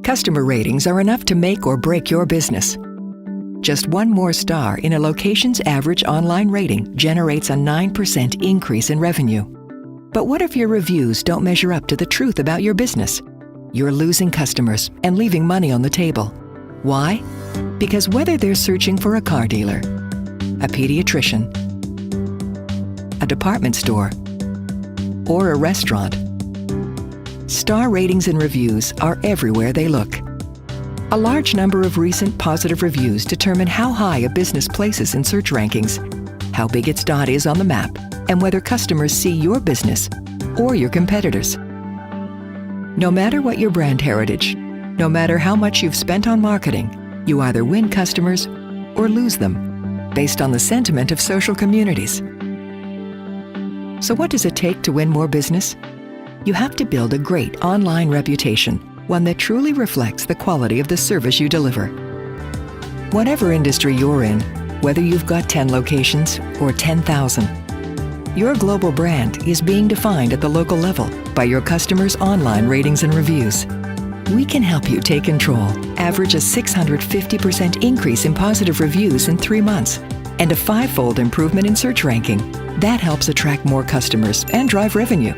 Customer ratings are enough to make or break your business. Just one more star in a location's average online rating generates a 9% increase in revenue. But what if your reviews don't measure up to the truth about your business? You're losing customers and leaving money on the table. Why? Because whether they're searching for a car dealer, a pediatrician, a department store, or a restaurant, star ratings and reviews are everywhere they look. A large number of recent positive reviews determine how high a business places in search rankings, how big its dot is on the map, and whether customers see your business or your competitors. No matter what your brand heritage, no matter how much you've spent on marketing, you either win customers or lose them, based on the sentiment of social communities. So what does it take to win more business? You have to build a great online reputation, one that truly reflects the quality of the service you deliver. Whatever industry you're in, whether you've got 10 locations or 10,000, your global brand is being defined at the local level by your customers' online ratings and reviews. We can help you take control, average a 650% increase in positive reviews in 3 months, and a 5-fold improvement in search ranking. That helps attract more customers and drive revenue.